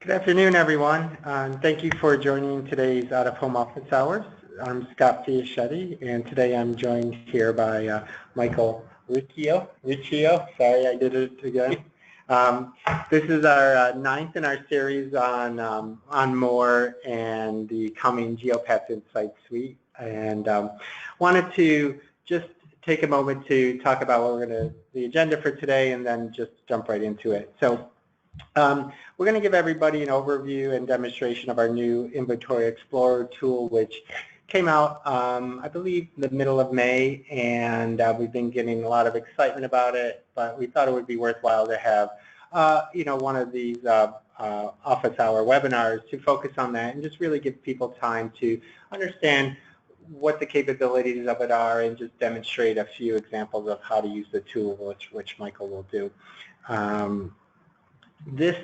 Good afternoon, everyone. Thank you for joining today's out-of-home office hours. I'm Scott Fiaschetti, and today I'm joined here by Michael Riccio. Sorry, I did it again. This is our ninth in our series on more and the coming Geopath Insight Suite, and wanted to just take a moment to talk about what the agenda for today, and then just jump right into it. So. We're going to give everybody an overview and demonstration of our new Inventory Explorer tool, which came out, I believe, the middle of May, and we've been getting a lot of excitement about it, but we thought it would be worthwhile to have, one of these office hour webinars to focus on that and just really give people time to understand what the capabilities of it are and just demonstrate a few examples of how to use the tool, which Michael will do. This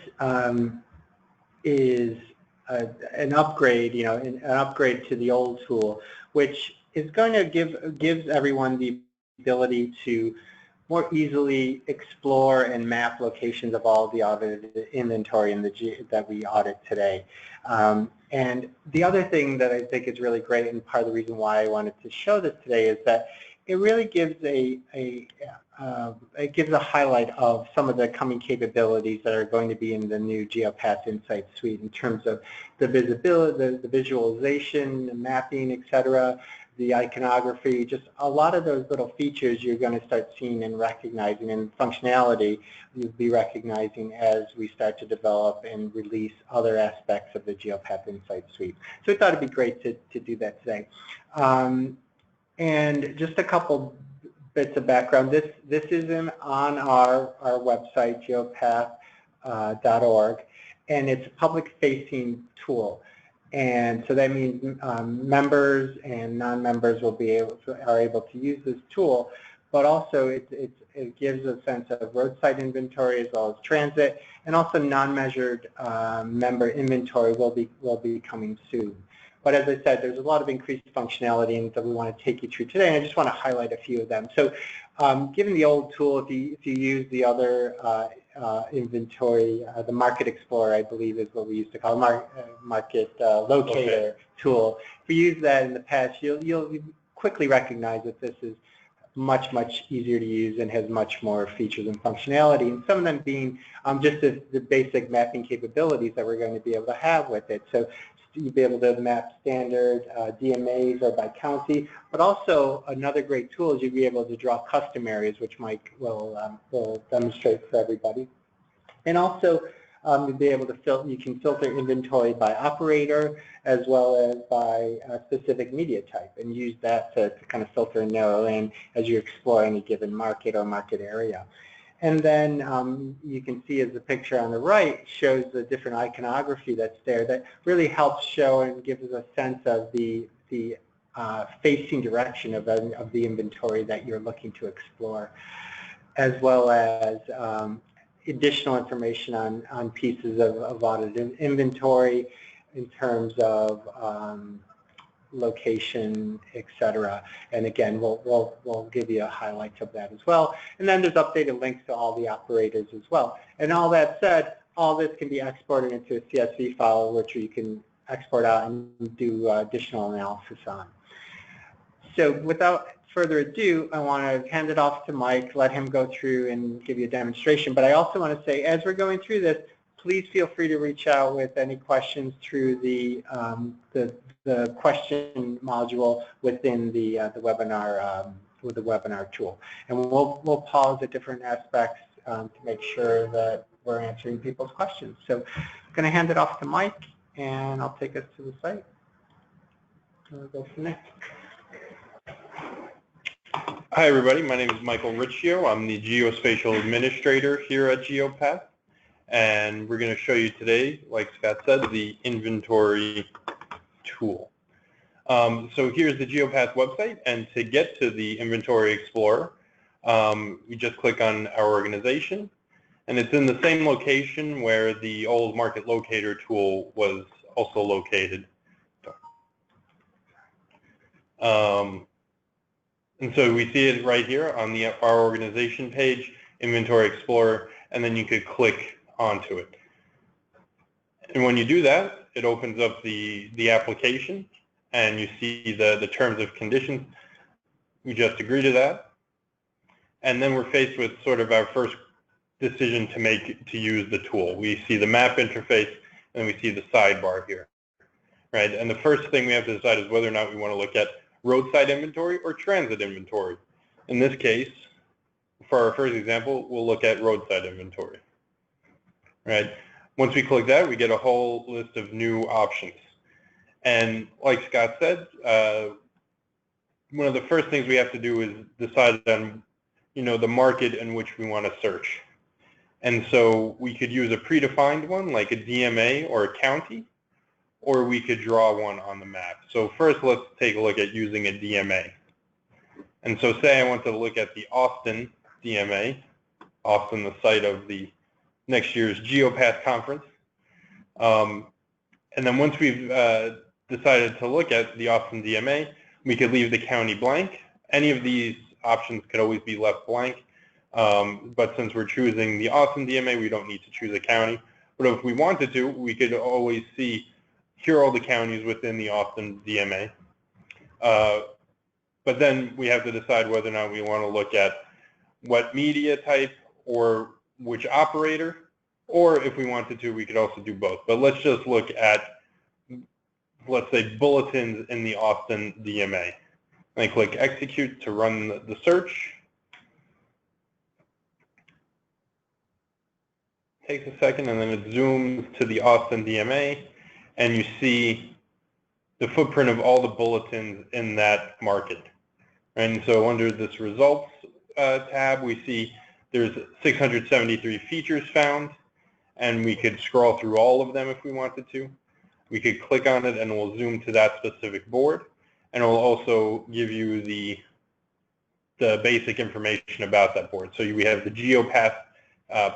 is an upgrade, an upgrade to the old tool, which is going to gives everyone the ability to more easily explore and map locations of all the audited inventory that we audit today. And the other thing that I think is really great, and part of the reason why I wanted to show this today, is that it really gives it gives a highlight of some of the coming capabilities that are going to be in the new Geopath Insight Suite in terms of the visibility, the visualization, the mapping, etc., the iconography, just a lot of those little features you're going to start seeing and recognizing, and functionality you'll be recognizing as we start to develop and release other aspects of the Geopath Insight Suite. So we thought it'd be great to do that today. And just a couple bits of background. This is on our website, geopath.org, and it's a public-facing tool. And so that means members and non-members are able to use this tool, but also it gives a sense of roadside inventory as well as transit, and also non-measured member inventory will be coming soon. But as I said, there's a lot of increased functionality that we want to take you through today, and I just want to highlight a few of them. So given the old tool, if you use the other inventory, the Market Explorer, I believe is what we used to call Market Locator tool. If you use that in the past, you'll quickly recognize that this is much easier to use and has much more features and functionality, and some of them being just the basic mapping capabilities that we're going to be able to have with it. So you'll be able to map standard DMAs or by county, but also another great tool is you'll be able to draw custom areas, which Mike will demonstrate for everybody. And also you'll be able to you can filter inventory by operator as well as by specific media type, and use that to kind of filter and narrow in as you explore any given market or market area. And then you can see as the picture on the right shows the different iconography that's there that really helps show and gives us a sense of the facing direction of the inventory that you're looking to explore, as well as additional information on pieces of audited inventory in terms of location, etc. And again, we'll give you a highlight of that as well. And then there's updated links to all the operators as well. And all that said, all this can be exported into a CSV file, which you can export out and do additional analysis on. So without further ado, I want to hand it off to Mike, let him go through and give you a demonstration. But I also want to say, as we're going through this, please feel free to reach out with any questions through the question module within the webinar with the webinar tool, and we'll pause at different aspects to make sure that we're answering people's questions. So I'm going to hand it off to Mike, and I'll take us to the site. We'll go from there. Hi everybody, my name is Michael Riccio. I'm the Geospatial Administrator here at Geopath, and we're going to show you today, like Scott said, the inventory tool. So here's the Geopath website, and to get to the Inventory Explorer, you just click on our organization, and it's in the same location where the old Market Locator tool was also located. And so we see it right here on our organization page, Inventory Explorer, and then you could click onto it. And when you do that, it opens up the application, and you see the terms of conditions. We just agree to that. And then we're faced with sort of our first decision to make to use the tool. We see the map interface, and we see the sidebar here, right? And the first thing we have to decide is whether or not we want to look at roadside inventory or transit inventory. In this case, for our first example, we'll look at roadside inventory, right? Once we click that, we get a whole list of new options. And like Scott said, one of the first things we have to do is decide on, the market in which we want to search. And so we could use a predefined one, like a DMA or a county, or we could draw one on the map. So first, let's take a look at using a DMA. And so say I want to look at the Austin DMA, Austin, the site of the next year's Geopath conference. And then once we've decided to look at the Austin DMA, we could leave the county blank. Any of these options could always be left blank. But since we're choosing the Austin DMA, we don't need to choose a county. But if we wanted to, we could always see, here are all the counties within the Austin DMA. But then we have to decide whether or not we want to look at what media type or which operator, or if we wanted to, we could also do both. But let's just look at, let's say, bulletins in the Austin DMA. And I click execute to run the search. Takes a second, and then it zooms to the Austin DMA, and you see the footprint of all the bulletins in that market. And so under this results tab, we see there's 673 features found, and we could scroll through all of them if we wanted to. We could click on it, and we'll zoom to that specific board, and it will also give you the basic information about that board. So we have the Geopath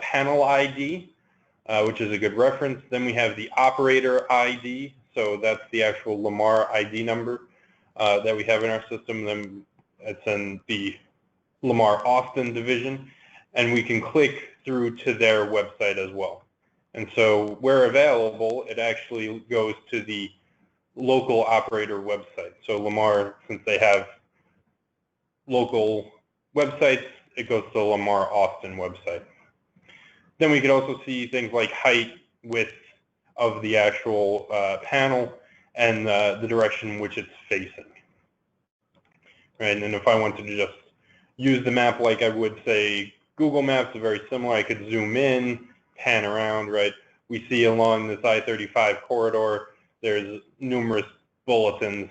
panel ID, which is a good reference. Then we have the operator ID, so that's the actual Lamar ID number that we have in our system. Then it's in the Lamar Austin division, and we can click through to their website as well. And so where available, it actually goes to the local operator website. So Lamar, since they have local websites, it goes to the Lamar Austin website. Then we could also see things like height, width of the actual panel, and the direction in which it's facing. Right? And if I wanted to just use the map like I would, say, Google Maps, very similar. I could zoom in, pan around, right? We see along this I-35 corridor, there's numerous bulletins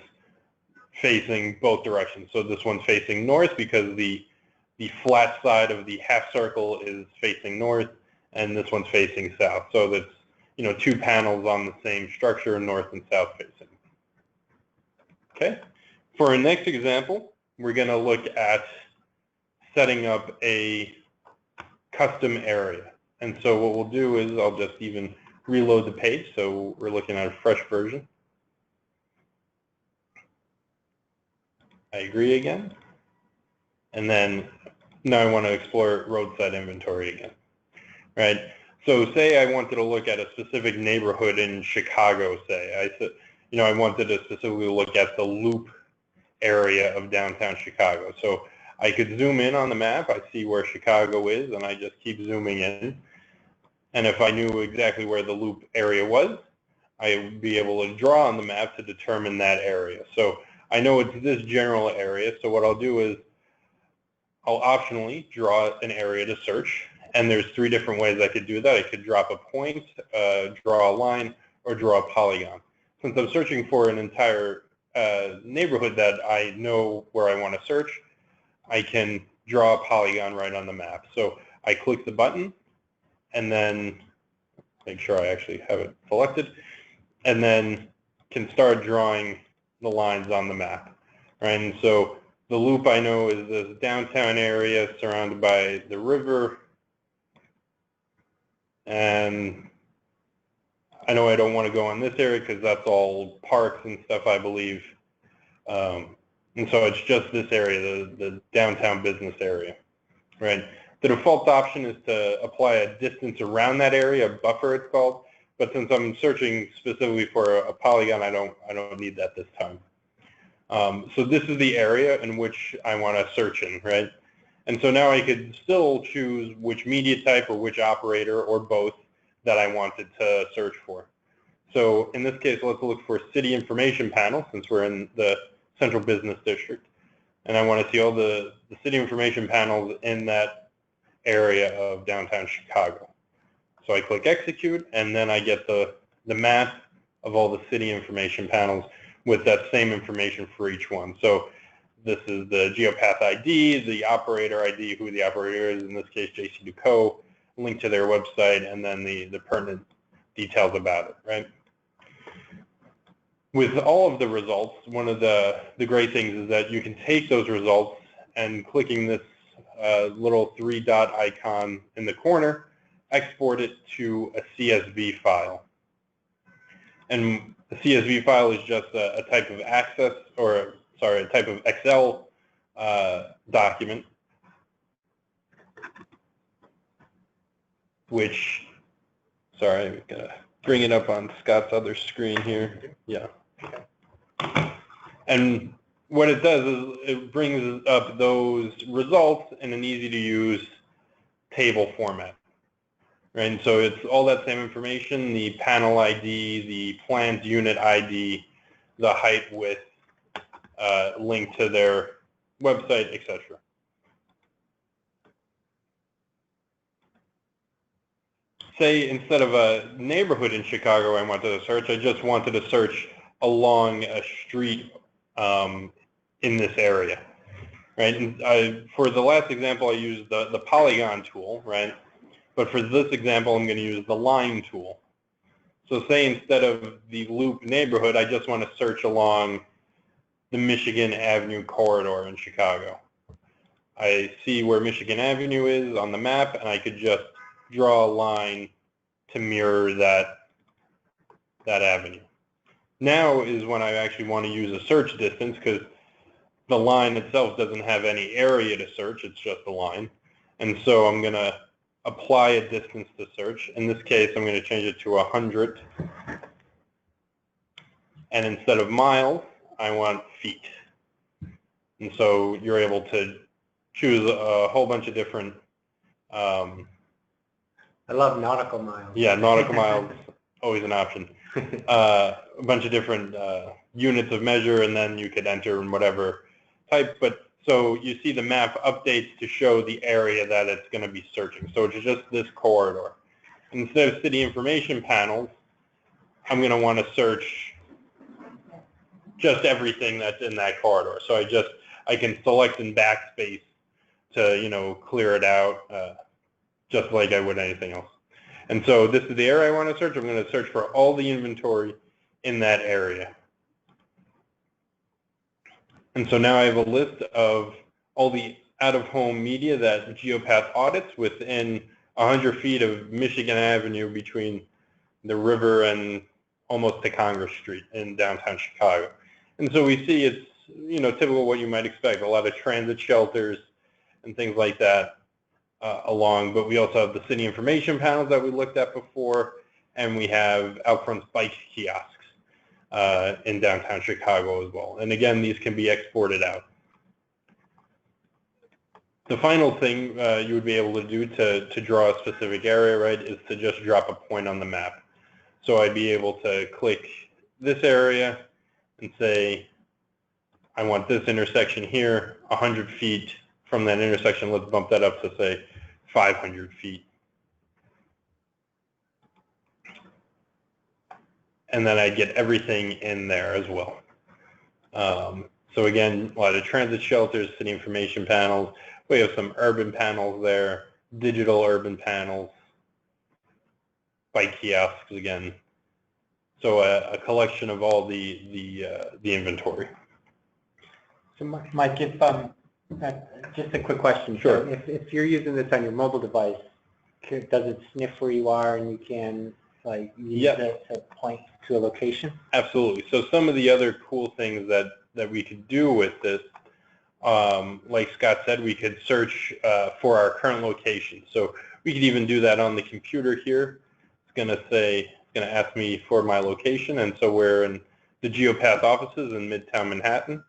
facing both directions. So this one's facing north because the flat side of the half circle is facing north, and this one's facing south. So that's, two panels on the same structure, north and south facing. Okay. For our next example, we're going to look at setting up a custom area. And so what we'll do is I'll just even reload the page. So we're looking at a fresh version. I agree again. And then now I want to explore roadside inventory again. Right? So say I wanted to look at a specific neighborhood in Chicago, say. I wanted to specifically look at the Loop area of downtown Chicago. So I could zoom in on the map. I see where Chicago is, and I just keep zooming in. And if I knew exactly where the Loop area was, I would be able to draw on the map to determine that area. So I know it's this general area, so what I'll do is I'll optionally draw an area to search. And there's 3 different ways I could do that. I could drop a point, draw a line, or draw a polygon. Since I'm searching for an entire neighborhood that I know where I want to search, I can draw a polygon right on the map. So I click the button, and then make sure I actually have it selected, and then can start drawing the lines on the map. Right? And so the Loop I know is this downtown area surrounded by the river. And I know I don't want to go in this area because that's all parks and stuff, I believe. And so it's just this area, the downtown business area, right? The default option is to apply a distance around that area, a buffer it's called. but since I'm searching specifically for a polygon, I don't need that this time. So this is the area in which I want to search in, right? And so now I could still choose which media type or which operator or both that I wanted to search for. So in this case, let's look for city information panel since we're in the central business district. And I want to see all the city information panels in that area of downtown Chicago. So I click execute, and then I get the map of all the city information panels with that same information for each one. So this is the Geopath ID, the operator ID, who the operator is, in this case JC Ducot, link to their website, and then the pertinent details about it, right? With all of the results, one of the great things is that you can take those results and clicking this little 3-dot icon in the corner, export it to a CSV file. And the CSV file is just a type of access, or sorry, a type of Excel document, which, sorry, I'm gonna bring it up on Scott's other screen here. Yeah. And what it does is it brings up those results in an easy-to-use table format. Right? And so it's all that same information, the panel ID, the plant unit ID, the height, width, link to their website, etc. Say instead of a neighborhood in Chicago I wanted to search, I just wanted to search along a street in this area. Right? And for the last example, I used the polygon tool, right? But for this example, I'm going to use the line tool. So say instead of the loop neighborhood, I just want to search along the Michigan Avenue corridor in Chicago. I see where Michigan Avenue is on the map, and I could just draw a line to mirror that avenue. Now is when I actually want to use a search distance, because the line itself doesn't have any area to search, it's just a line. And so I'm going to apply a distance to search. In this case, I'm going to change it to 100. And instead of miles, I want feet. And so you're able to choose a whole bunch of different... I love nautical miles. Yeah, nautical miles, always an option. A bunch of different units of measure, and then you could enter in whatever type. But so you see the map updates to show the area that it's going to be searching. So it's just this corridor. Instead of city information panels, I'm going to want to search just everything that's in that corridor. So I can select in backspace to clear it out, just like I would anything else. And so this is the area I want to search. I'm going to search for all the inventory in that area. And so now I have a list of all the out-of-home media that Geopath audits within 100 feet of Michigan Avenue between the river and almost to Congress Street in downtown Chicago. And so we see it's, typical what you might expect, a lot of transit shelters and things like that along. But we also have the city information panels that we looked at before, and we have out front bike kiosks in downtown Chicago as well. And again, these can be exported out. The final thing you would be able to do to draw a specific area, right, is to just drop a point on the map. So I'd be able to click this area and say, I want this intersection here, 100 feet from that intersection. Let's bump that up to, say, 500 feet. And then I get everything in there as well. So again, a lot of transit shelters, city information panels. We have some urban panels there, digital urban panels, bike kiosks again. So a collection of all the inventory. So Mike, if just a quick question. Sure. So if you're using this on your mobile device, does it sniff where you are and you can use it to point to a location? Absolutely. So some of the other cool things that we could do with this, like Scott said, we could search for our current location. So we could even do that on the computer here. It's going going to ask me for my location, and so we're in the Geopath offices in Midtown Manhattan,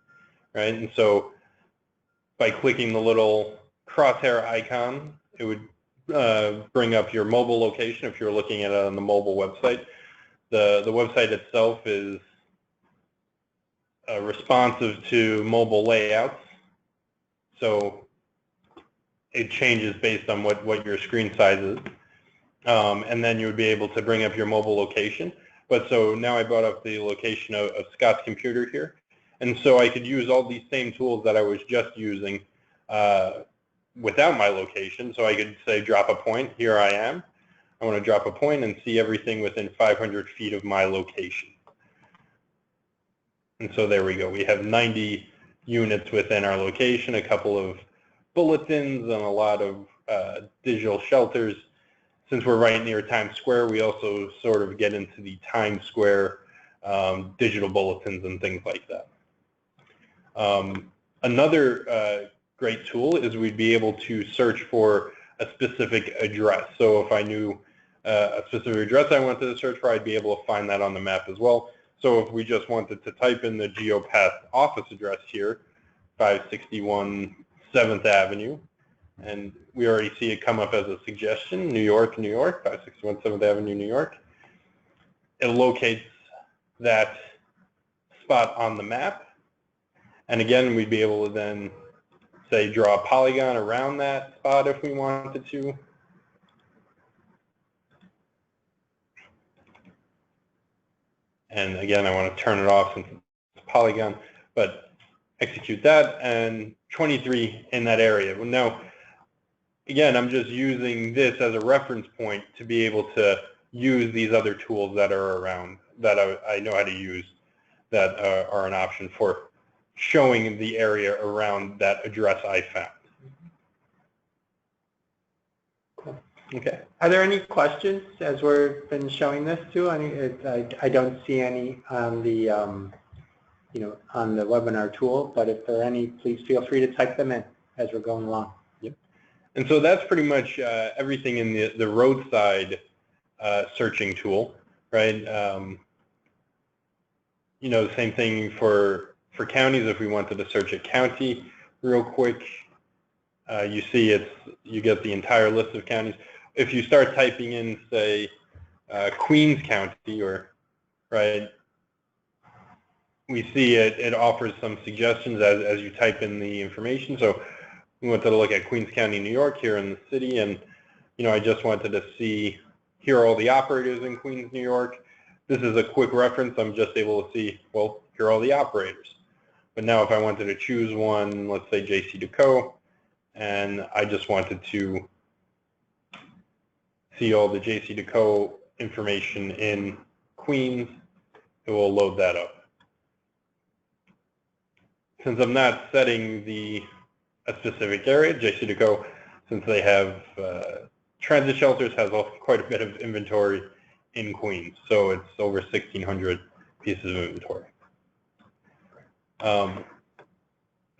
right? And so by clicking the little crosshair icon, it would bring up your mobile location if you're looking at it on the mobile website. The website itself is responsive to mobile layouts, so it changes based on what your screen size is. And then you would be able to bring up your mobile location. But so now I brought up the location of Scott's computer here. And so I could use all these same tools that I was just using without my location. So I could say drop a point, here I am. I want to drop a point and see everything within 500 feet of my location. And so there we go. We have 90 units within our location, a couple of bulletins, and a lot of digital shelters. Since we're right near Times Square, we also sort of get into the Times Square digital bulletins and things like that. Another great tool is we'd be able to search for a specific address. So if I knew a specific address I wanted to search for, I'd be able to find that on the map as well. So if we just wanted to type in the Geopath office address here, 561 7th Avenue, and we already see it come up as a suggestion, New York, 561 7th Avenue, New York. It locates that spot on the map. And again, we'd be able to then, say, draw a polygon around that spot if we wanted to. And again, I want to turn it off since it's a polygon, but execute that, and 23 in that area. Well, now, again, I'm just using this as a reference point to be able to use these other tools that are around, that I know how to use, that are an option for showing the area around that address I found. Cool. Okay. Are there any questions as we've been showing this too? I don't see any on the on the webinar tool, but if there are any, please feel free to type them in as we're going along. Yep. And so that's pretty much everything in the roadside searching tool, right? The same thing for counties. If we wanted to search a county real quick, you see you get the entire list of counties. If you start typing in, say, Queens County, right, we see it offers some suggestions as you type in the information. So we wanted to look at Queens County, New York, here in the city, and I just wanted to see, here are all the operators in Queens, New York. This is a quick reference. I'm just able to see, well, here are all the operators. But now if I wanted to choose one, let's say JC2Co, and I just wanted to see all the JC2Co information in Queens, it will load that up. Since I'm not setting a specific area, JC2Co, since they have transit shelters, has quite a bit of inventory in Queens. So it's over 1,600 pieces of inventory.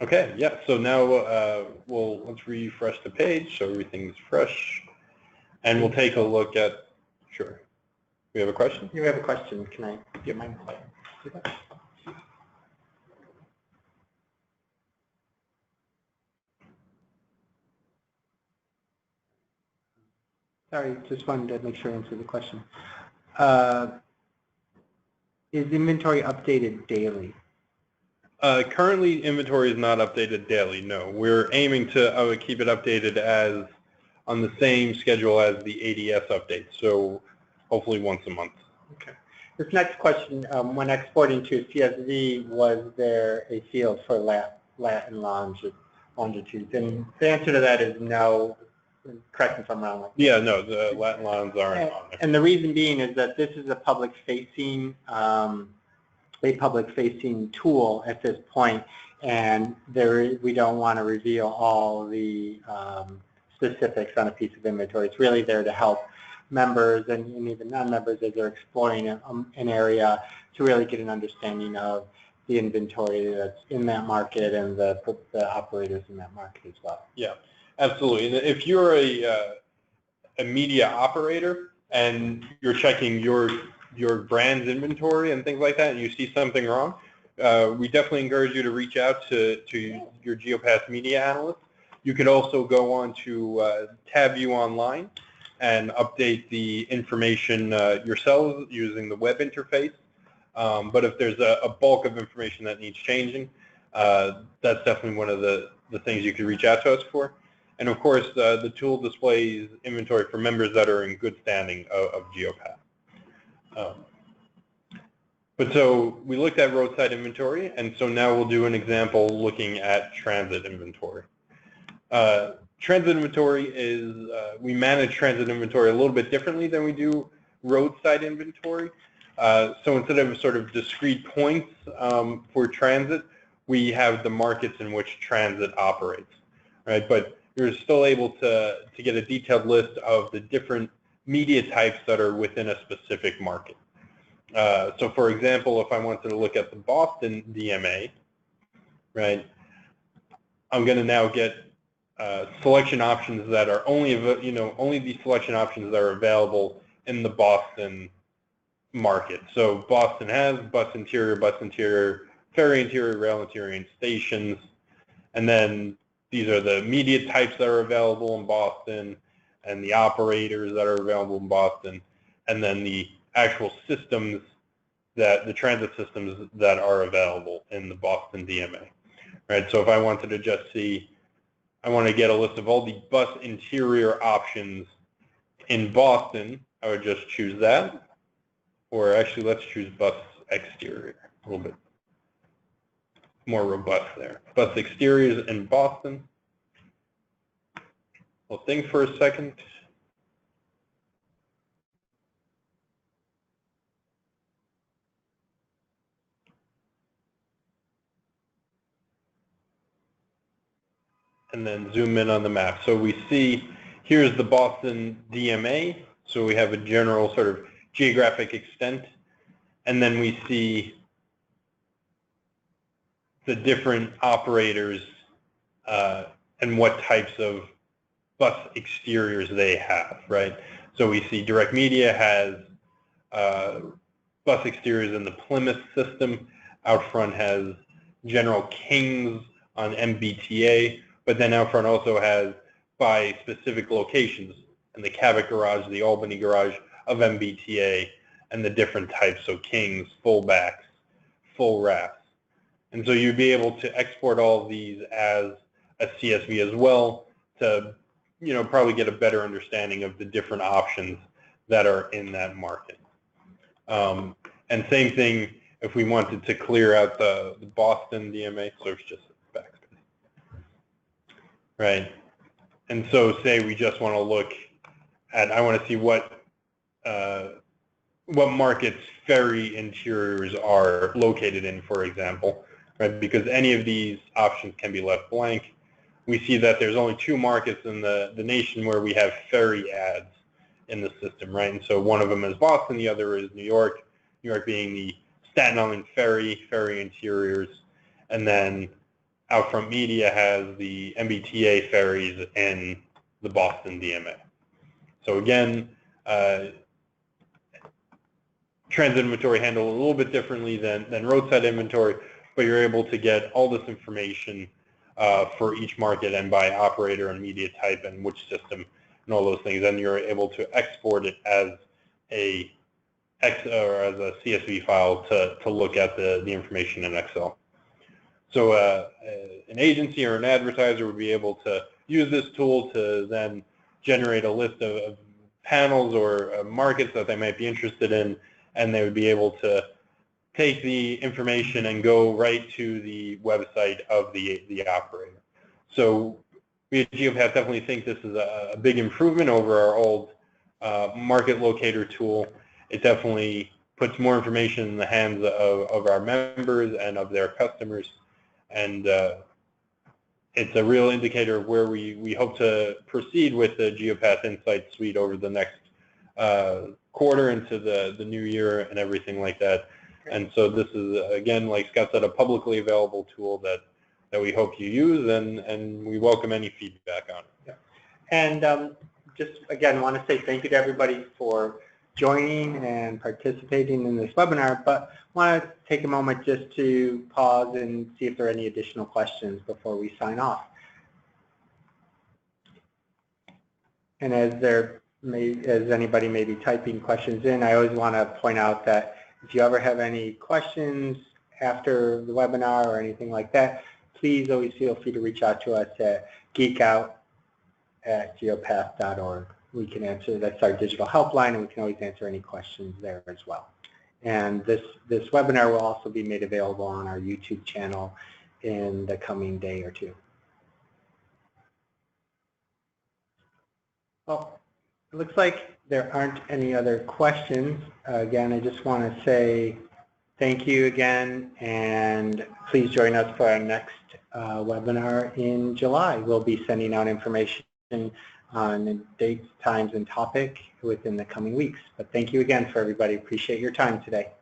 Okay, yeah, so now let's refresh the page so everything's fresh. And we'll take a look at, sure. We have a question? You have a question. Can I get mine? Sorry, just wanted to make sure I answered the question. Is inventory updated daily? Currently, inventory is not updated daily, no. We're aiming to keep it updated as on the same schedule as the ADS updates, so hopefully once a month. Okay. This next question, when exporting to CSV, was there a field for lat and longitude? And the answer to that is no. Correct me if I'm wrong. Yeah, no, the lat and longs aren't on there. And the reason being is that this is a public-facing tool at this point, and we don't want to reveal all the specifics on a piece of inventory. It's really there to help members and even non-members as they're exploring an area to really get an understanding of the inventory that's in that market and the operators in that market as well. Yeah, absolutely. And if you're a media operator and you're checking your your brand's inventory and things like that, and you see something wrong, we definitely encourage you to reach out to your Geopath media analyst. You could also go on to Tab View Online and update the information yourselves using the web interface. But if there's a bulk of information that needs changing, that's definitely one of the things you can reach out to us for. And of course, the tool displays inventory for members that are in good standing of Geopath. But so we looked at roadside inventory, and so now we'll do an example looking at transit inventory. Transit inventory is, we manage transit inventory a little bit differently than we do roadside inventory. So instead of sort of discrete points for transit, we have the markets in which transit operates, right? But you're still able to get a detailed list of the different media types that are within a specific market. So for example, if I wanted to look at the Boston DMA, right, I'm going to now get selection options that are only the selection options that are available in the Boston market. So Boston has bus interior, ferry interior, rail interior, and stations. And then these are the media types that are available in Boston and the operators that are available in Boston, and then the actual systems, the transit systems that are available in the Boston DMA. Right? So if I wanted to just see, I want to get a list of all the bus interior options in Boston, I would just choose that. Or actually, let's choose bus exterior, a little bit more robust there. Bus exteriors in Boston. We'll think for a second. And then zoom in on the map. So we see here's the Boston DMA. So we have a general sort of geographic extent. And then we see the different operators and what types of bus exteriors they have, right? So we see Direct Media has bus exteriors in the Plymouth system. Out front has General Kings on MBTA, but then Out front also has by specific locations, and the Cabot Garage, the Albany Garage of MBTA, and the different types, so Kings, fullbacks, full wraps. And so you'd be able to export all of these as a CSV as well to, probably get a better understanding of the different options that are in that market. And same thing if we wanted to clear out the Boston DMA, so it's just backspace. Right. And so say we just want to look at, I want to see what markets ferry interiors are located in, for example, right? Because any of these options can be left blank. We see that there's only 2 markets in the nation where we have ferry ads in the system, right? And so one of them is Boston, the other is New York. New York being the Staten Island ferry interiors, and then Outfront Media has the MBTA ferries in the Boston DMA. So again, transit inventory handled a little bit differently than roadside inventory, but you're able to get all this information for each market and by operator and media type and which system and all those things, and you're able to export it as a CSV file to look at the information in Excel. So an agency or an advertiser would be able to use this tool to then generate a list of panels or markets that they might be interested in, and they would be able to take the information and go right to the website of the operator. So we at Geopath definitely think this is a big improvement over our old market locator tool. It definitely puts more information in the hands of our members and of their customers, and it's a real indicator of where we hope to proceed with the Geopath Insights Suite over the next quarter into the new year and everything like that. And so this is, again, like Scott said, a publicly available tool that we hope you use, and we welcome any feedback on it. Yeah. And just, again, want to say thank you to everybody for joining and participating in this webinar, but want to take a moment just to pause and see if there are any additional questions before we sign off. And as anybody may be typing questions in, I always want to point out that if you ever have any questions after the webinar or anything like that, please always feel free to reach out to us at geekout@geopath.org. We can answer, that's our digital helpline, and we can always answer any questions there as well. And this webinar will also be made available on our YouTube channel in the coming day or two. Well, it looks like there aren't any other questions. Again, I just want to say thank you again, and please join us for our next webinar in July. We'll be sending out information on dates, times, and topic within the coming weeks. But thank you again for everybody. Appreciate your time today.